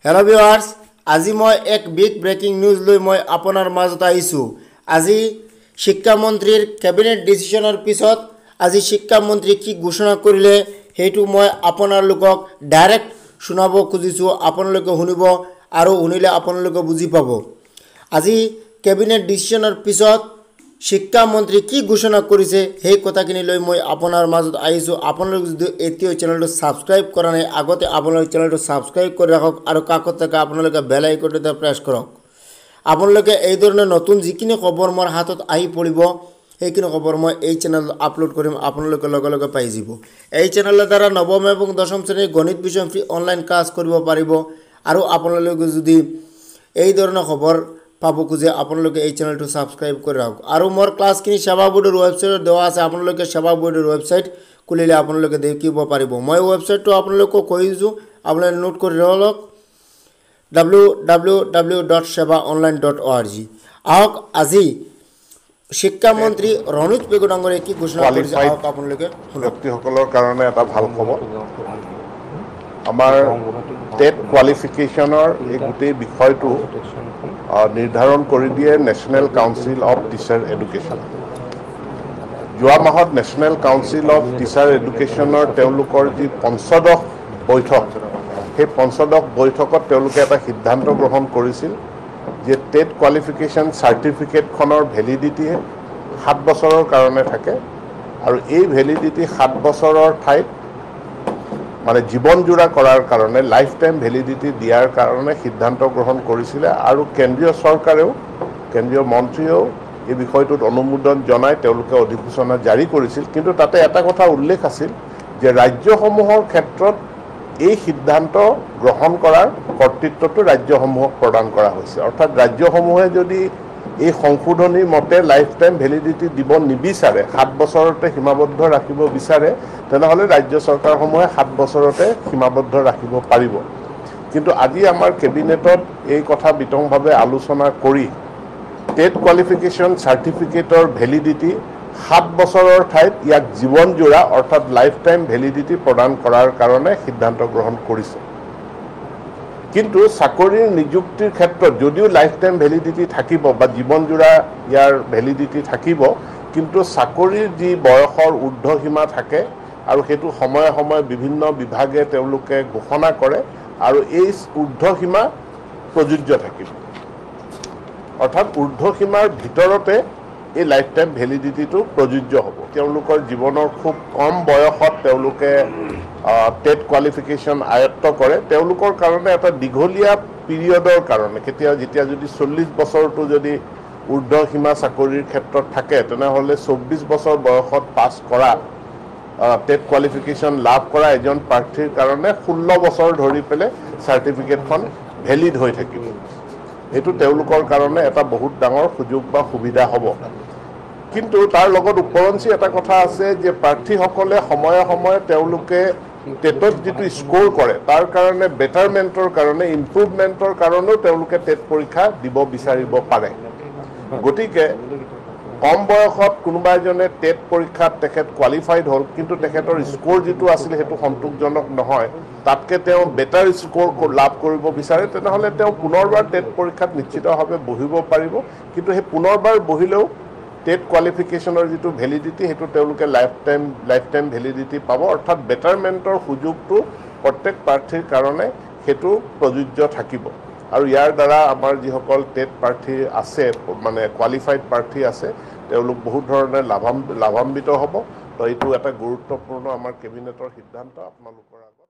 Hello viewers আজি মই এক বিগ ব্ৰেকিং নিউজ লৈ মই আপোনাৰ মাজত আহিছো। আজি শিক্ষামন্ত্ৰীৰ ক্যাবিনেট ডিসিশনৰ পিছত আজি শিক্ষামন্ত্ৰী কি ঘোষণা কৰিলে হেতু মই আপোনালোকক ডাইৰেক্ট শুনাব খুজিছো। আপোনালোকে শুনিব আৰু শুনিলে আপোনালোকে বুজি পাব। আজি ক্যাবিনেট ডিসিশনৰ পিছত শিক্ষামন্ত্ৰী কি ঘোষণা কৰিছে সেই কথাখিনি লৈ মই আপোনাৰ মাজত আহিছো। আপোনালোকে যদি এতিয়াও চেনেলটো সাবস্ক্ৰাইব কৰা নাই আগতে আপোনালোকে চেনেলটো সাবস্ক্ৰাইব কৰি ৰাখক আৰু কাকত থকা আপোনালোকে বেল আইকনটো প্ৰেছ কৰক। আপোনালোকে এই ধৰণৰ নতুন যিখিনি খবৰ মোৰ হাতত আহি পৰিব সেইখিনি খবৰ মই এই চেনেলত আপলোড কৰিম, আপোনালোকে লগে লগে পাই যাব। এই চেনেলৰ দ্বাৰা নৱম এবং দশম শ্ৰেণীৰ গণিত বিষয় ফ্ৰী অনলাইন ক্লাছ কৰিব পাৰিব আৰু আপোনালোকে যদি এই ধৰণৰ খবৰ পাব খুঁজে আপোনালোকে এই চেনেলটো সাবস্ক্ৰাইব কৰি ৰাখক। আৰু মোৰ ক্লাছখিনি সেৱা বোৰ্ডৰ ৱেবছাইটত দেওয়া আছে, আপোনালোকে সেৱা বোৰ্ডৰ ৱেবছাইট খুলিলে আপোনালোকে দেখিব পাৰিব। মই ৱেবছাইটটো আপোনালোকক কৈ দিছোঁ, আপোনালোকে নোট কৰি লওক www.sevaonline.org। আহক আজি শিক্ষামন্ত্ৰী ৰণোজ পেগু ডাঙৰীয়াই কি ঘোষণা কৰিছে আহক আপোনালোকে শুনক। ব্যক্তিসকলৰ কাৰণে এটা ভাল খবৰ। আমাৰ টেট কোৱালিফিকেশ্যনৰ এই গোটেই বিষয়টো নিৰ্ধাৰণ কৰি দিয়ে national council of teacher education. যোৱা মাহত নেশ্যনেল কাউন্সিল অফ টিচাৰ এডুকেশ্যনৰ তেওঁলোকৰ যি পঞ্চদশ বৈঠক, সেই পঞ্চদশ বৈঠকত তেওঁলোকে এটা সিদ্ধান্ত গ্ৰহণ কৰিছিল যে টেট কোৱালিফিকেশ্যন চাৰ্টিফিকেটখনৰ ভেলিডিটি 7 বছৰৰ কাৰণে থাকে আৰু এই ভেলিডিটি 7 বছৰৰ ঠাইত মানে জীৱনজোৰা কৰাৰ কাৰণে লাইফ টাইম ভেলিডিটি দিয়াৰ কাৰণে সিদ্ধান্ত গ্ৰহণ কৰিছিলে আৰু কেন্দ্ৰীয় চৰকাৰেও কেন্দ্ৰীয় মন্ত্ৰীয়েও এই বিষয়টোত অনুমোদন জনাই তেওঁলোকে অধিসূচনা জাৰি কৰিছিল। কিন্তু তাতে এটা কথা উল্লেখ আছিল যে ৰাজ্যসমূহৰ ক্ষেত্ৰত এই সিদ্ধান্ত গ্ৰহণ কৰাৰ কৰ্তৃত্বটো ৰাজ্যসমূহক প্ৰদান কৰা হৈছে। অৰ্থাৎ ৰাজ্যসমূহে যদি এই সংশোধনীৰ মতে লাইফ টাইম ভেলিডিটি দিব নিবিচাৰে, 7 বছৰতে সীমাবদ্ধ ৰাখিব বিচাৰে, তেনেহ'লে ৰাজ্য চৰকাৰসমূহে 7 বছৰতে সীমাবদ্ধ ৰাখিব পাৰিব। কিন্তু আজি আমাৰ কেবিনেটত এই কথা বিতংভাৱে আলোচনা কৰি টেট কোৱালিফিকেশ্যন চাৰ্টিফিকেটৰ ভেলিডিটি 7 বছৰৰ ঠাইত ইয়াক জীৱনজোৰা অৰ্থাৎ লাইফ টাইম ভেলিডিটি প্ৰদান কৰাৰ কাৰণে সিদ্ধান্ত গ্ৰহণ কৰিছে। কিন্তু চাকৰিৰ নিযুক্তিৰ ক্ষেত্ৰত যদিও লাইফ টাইম ভেলিডিটি থাকিব বা জীৱনজোৰা ইয়াৰ ভেলিডিটি থাকিব, কিন্তু চাকৰিৰ যি বয়সৰ ঊৰ্ধ্বসীমা থাকে আৰু সেইটো সময়ে সময়ে বিভিন্ন বিভাগে তেওঁলোকে ঘোষণা কৰে আৰু এই ঊৰ্ধ্বসীমা প্ৰযোজ্য থাকিব। অৰ্থাৎ ঊৰ্ধ্বসীমাৰ ভিতৰতে এই লাইফ টাইম ভেলিডিটিটো প্ৰযোজ্য হ'ব। তেওঁলোকৰ জীৱনৰ খুব কম বয়সত তেওঁলোকে টেট কোৱালিফিকেশ্যন আয়ত্ত কৰে, তেওঁলোকৰ কাৰণে এটা দীঘলীয়া পিৰিয়ডৰ কাৰণে যেতিয়া যদি 40 বছৰটো যদি ঊৰ্ধ্বসীমা চাকৰিৰ ক্ষেত্ৰত থাকে তেনেহ'লে 24 বছৰ বয়সত পাছ কৰা টেট কোৱালিফিকেশ্যন লাভ কৰা এজন প্ৰাৰ্থীৰ কাৰণে 16 বছৰ ধৰি পেলাই চাৰ্টিফিকেটখন ভেলিড হৈ থাকিব। এইটো তেওঁলোকৰ কাৰণে এটা বহুত ডাঙৰ সুযোগ বা সুবিধা হ'ব। কিন্তু তাৰ লগত উপৰঞ্চি এটা কথা আছে যে প্ৰাৰ্থীসকলে সময়ে সময়ে তেওঁলোকে টেটত যিটো স্ক'ৰ কৰে তাৰ কাৰণে বেটাৰমেণ্টৰ কাৰণে ইম্প্ৰুভমেণ্টৰ কাৰণেও তেওঁলোকে টেট পৰীক্ষা দিব বিচাৰিব পাৰে। গতিকে কম বয়সত কোনোবা এজনে টেট পৰীক্ষাত তেখেত কোৱালিফাইড হ'ল, কিন্তু তেখেতৰ স্ক'ৰ যিটো আছিলে সেইটো সন্তোষজনক নহয়, তাতকৈ তেওঁ বেটাৰ স্ক'ৰ লাভ কৰিব বিচাৰে, তেনেহ'লে তেওঁ পুনৰবাৰ টেট পৰীক্ষাত নিশ্চিতভাৱে বহিব পাৰিব। কিন্তু সেই পুনৰবাৰ বহিলেও টেট কোৱালিফিকেশ্যনৰ যিটো ভেলিডিটি সেইটো তেওঁলোকে লাইফ টাইম ভেলিডিটি পাব। অৰ্থাৎ বেটাৰমেণ্টৰ সুযোগটো প্ৰত্যেক প্ৰাৰ্থীৰ কাৰণে সেইটো প্ৰযোজ্য থাকিব। আৰু ইয়াৰ দ্বাৰা আমাৰ যিসকল টেট প্ৰাৰ্থী আছে মানে কোৱালিফাইড প্ৰাৰ্থী আছে তেওঁলোক বহুত ধৰণে লাভান্বিত হ'ব। তো এইটো এটা গুৰুত্বপূৰ্ণ আমাৰ কেবিনেটৰ সিদ্ধান্ত আপোনালোকৰ আগত।